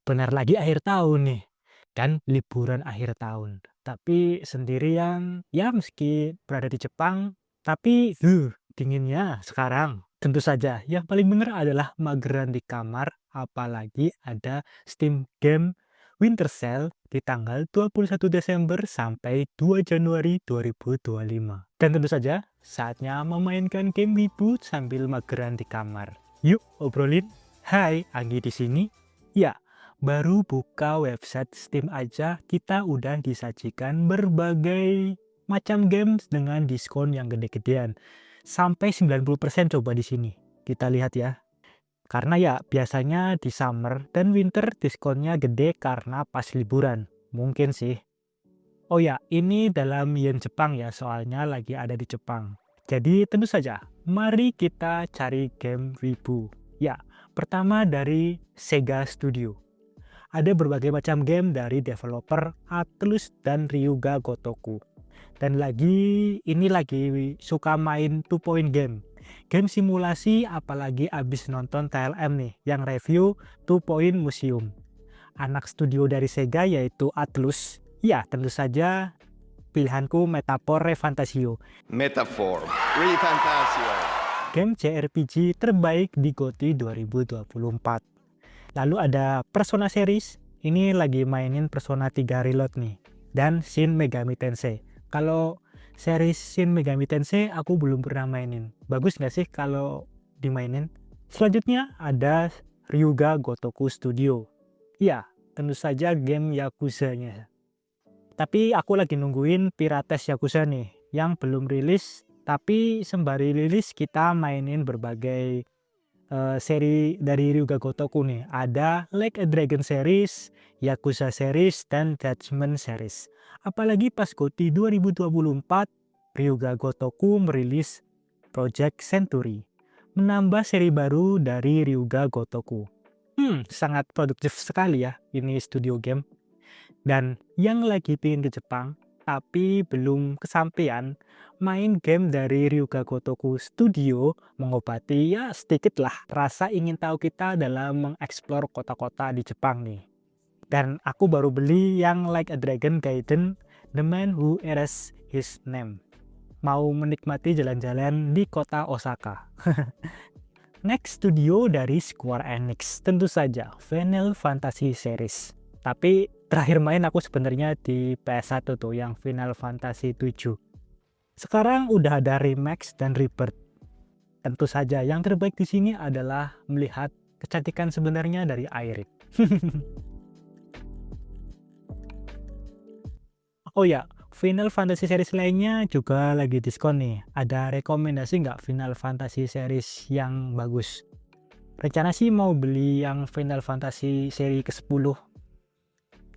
Benar lagi akhir tahun nih, kan liburan akhir tahun. Tapi sendirian, ya meski berada di Jepang, tapi dinginnya sekarang. Tentu saja, yang paling benar adalah mageran di kamar, apalagi ada Steam Game Winter Sale di tanggal 21 Desember sampai 2 Januari 2025. Dan tentu saja, saatnya memainkan game Wibu sambil mageran di kamar. Yuk, obrolin. Hai, Anggi di sini. Ya, baru buka website Steam aja kita udah disajikan berbagai macam games dengan diskon yang gede-gedean. Sampai 90% coba di sini. Kita lihat ya. Karena ya biasanya di summer dan winter diskonnya gede karena pas liburan. Mungkin sih. Oh ya, ini dalam yen Jepang ya, soalnya lagi ada di Jepang. Jadi tentu saja, mari kita cari game Wibu. Ya, pertama dari Sega Studio. Ada berbagai macam game dari developer Atlus dan Ryuga Gotoku. Dan ini lagi suka main 2 point game. Game simulasi apalagi abis nonton TLM nih, yang review 2 Point Museum. Anak studio dari Sega yaitu Atlus. Ya, tentu saja pilihanku Metaphor ReFantasio. Metaphor, ReFantasio. Game JRPG terbaik di GOTY 2024. Lalu ada Persona series, ini lagi mainin Persona 3 Reload nih. Dan Shin Megami Tensei. Kalau series Shin Megami Tensei aku belum pernah mainin. Bagus nggak sih kalau dimainin? Selanjutnya ada Ryuga Gotoku Studio. Ya, tentu saja game Yakuza-nya. Tapi aku lagi nungguin Pirates Yakuza nih, yang belum rilis. Tapi sembari rilis kita mainin berbagai seri dari Ryuga Gotoku nih. Ada Like a Dragon series, Yakuza series, dan Judgment series. Apalagi pas GOTY 2024, Ryuga Gotoku merilis Project Century, menambah seri baru dari Ryuga Gotoku. Sangat produktif sekali ya ini studio game. Dan yang lagi pingin ke Jepang, tapi belum kesampaian, main game dari Ryuga Gotoku Studio mengobati ya sedikit lah rasa ingin tahu kita dalam mengeksplor kota-kota di Jepang nih. Dan aku baru beli yang Like a Dragon Gaiden, The Man Who Erased His Name. Mau menikmati jalan-jalan di kota Osaka. Next studio dari Square Enix, tentu saja Final Fantasy series. Tapi terakhir main aku sebenarnya di PS1 tuh, yang Final Fantasy 7. Sekarang udah ada remake dan rebirth. Tentu saja yang terbaik di sini adalah melihat kecantikan sebenarnya dari Aerith. Oh ya, Final Fantasy series lainnya juga lagi diskon nih. Ada rekomendasi nggak Final Fantasy series yang bagus? Rencana sih mau beli yang Final Fantasy seri ke-10.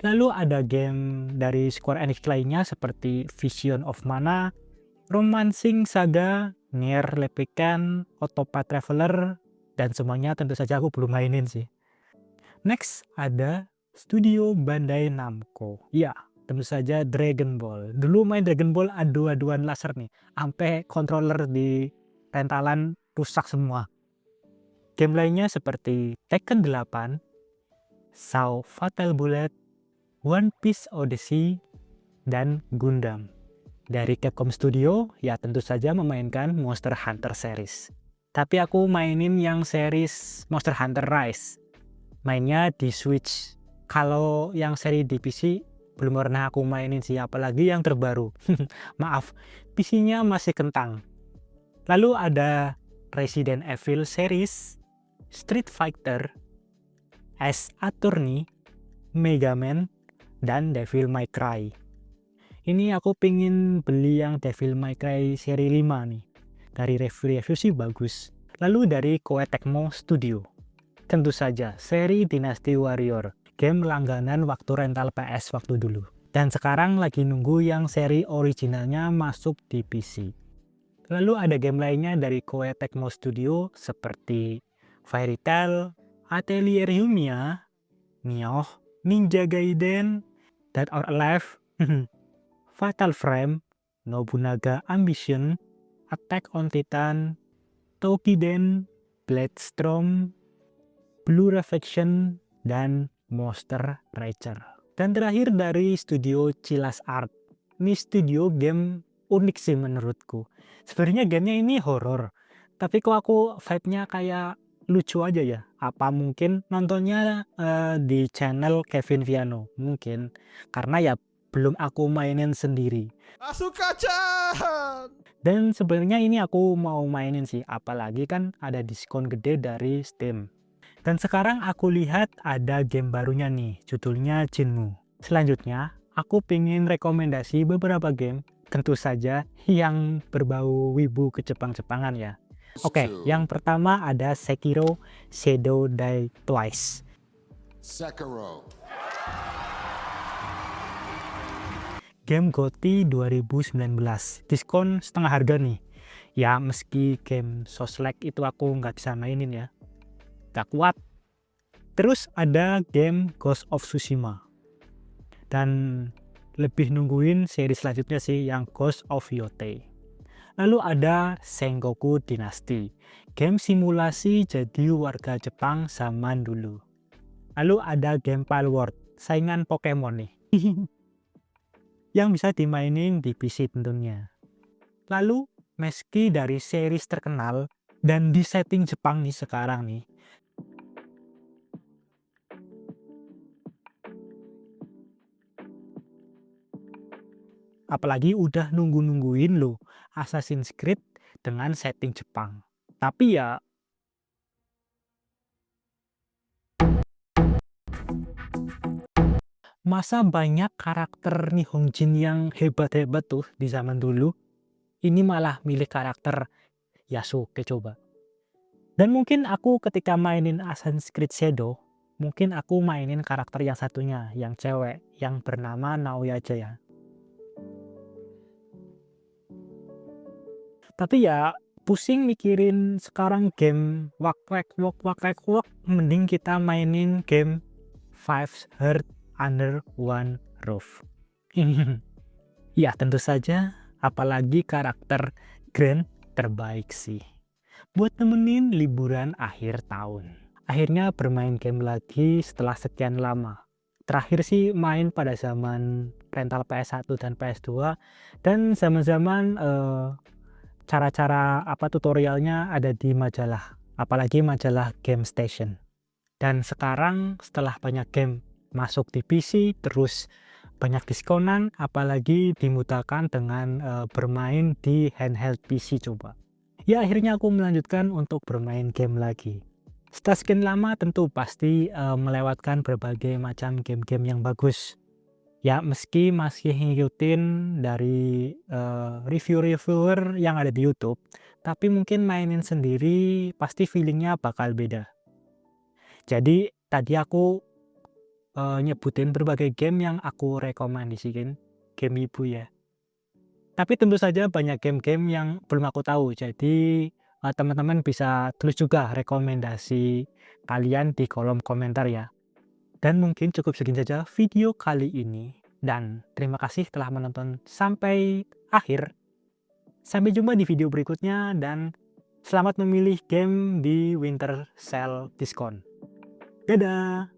Lalu ada game dari Square Enix lainnya seperti Vision of Mana, Romancing Saga, Nier Replicant, Octopath Traveler, dan semuanya tentu saja aku belum mainin sih. Next ada Studio Bandai Namco. Ya, tentu saja Dragon Ball. Dulu main Dragon Ball adu-aduan laser nih, sampai controller di rentalan rusak semua. Game lainnya seperti Tekken 8, Saw Fatal Bullet, One Piece Odyssey, dan Gundam. Dari Capcom Studio, ya tentu saja memainkan Monster Hunter series. Tapi aku mainin yang series Monster Hunter Rise. Mainnya di Switch. Kalau yang seri di PC, belum pernah aku mainin sih, apalagi yang terbaru. Maaf, PC-nya masih kentang. Lalu ada Resident Evil series, Street Fighter, Ace Attorney, Mega Man, dan Devil May Cry. Ini aku pingin beli yang Devil May Cry seri 5 nih. Dari review sih bagus. Lalu dari Koei Tecmo Studio. Tentu saja seri Dynasty Warrior. Game langganan waktu rental PS waktu dulu. Dan sekarang lagi nunggu yang seri originalnya masuk di PC. Lalu ada game lainnya dari Koei Tecmo Studio seperti Fairy Tail, Atelier Yumiya, Nioh, Ninja Gaiden, Dead or Alive, Fatal Frame, Nobunaga Ambition, Attack on Titan, Toukiden, Blade Storm, Blue Reflection, dan Monster Rancher. Dan terakhir dari studio Cilas Art. Ini studio game unik sih menurutku. Sebenarnya gamenya ini horor, tapi kok aku vibe-nya kayak lucu aja ya. Apa mungkin nontonnya di channel Kevin Viano? Mungkin. Karena ya belum aku mainin sendiri. Asuka-chan! Dan sebenarnya ini aku mau mainin sih, apalagi kan ada diskon gede dari Steam. Dan sekarang aku lihat ada game barunya nih, judulnya Jinmu. Selanjutnya, aku pengen rekomendasi beberapa game, tentu saja yang berbau wibu ke Jepang-Jepangan ya. Oke, yang pertama ada Sekiro Shadow Die Twice. Sekiro. Game GOTY 2019, diskon setengah harga nih. Ya meski game Souls-like itu aku nggak bisa mainin ya, gak kuat. Terus ada game Ghost of Tsushima. Dan lebih nungguin seri selanjutnya sih yang Ghost of Yotei. Lalu ada Sengoku Dynasty, game simulasi jadi warga Jepang zaman dulu. Lalu ada game Palworld, saingan Pokemon nih. Yang bisa dimainin di PC tentunya. Lalu meski dari series terkenal dan di setting Jepang nih sekarang nih, apalagi udah nungguin loh Assassin's Creed dengan setting Jepang. Tapi ya masa banyak karakter Nihonjin yang hebat-hebat tuh di zaman dulu, ini malah milih karakter Yasuke coba. Dan mungkin aku ketika mainin Assassin's Creed Shadow, mungkin aku mainin karakter yang satunya, yang cewek, yang bernama Naoya aja ya. Tapi ya pusing mikirin sekarang game wak, mending kita mainin game Five Hearts Under One Roof. Ya tentu saja, apalagi karakter Grand terbaik sih buat nemenin liburan akhir tahun. Akhirnya bermain game lagi setelah sekian lama. Terakhir sih main pada zaman rental PS1 dan PS2, dan zaman-zaman cara-cara tutorialnya ada di majalah, apalagi majalah Game Station. Dan sekarang setelah banyak game masuk di PC, terus banyak diskonan, apalagi dimudahkan dengan bermain di handheld PC coba. Ya akhirnya aku melanjutkan untuk bermain game lagi. Setelah sekian lama tentu pasti melewatkan berbagai macam game-game yang bagus. Ya meski masih ngikutin dari reviewer yang ada di YouTube, tapi mungkin mainin sendiri pasti feelingnya bakal beda. Jadi tadi aku nyebutin berbagai game yang aku rekomendasikan, game ibu ya. Tapi tentu saja banyak game-game yang belum aku tahu, jadi teman-teman bisa tulis juga rekomendasi kalian di kolom komentar ya. Dan mungkin cukup segini saja video kali ini, dan terima kasih telah menonton sampai akhir. Sampai jumpa di video berikutnya, dan selamat memilih game di Winter Sale Diskon. Dadah!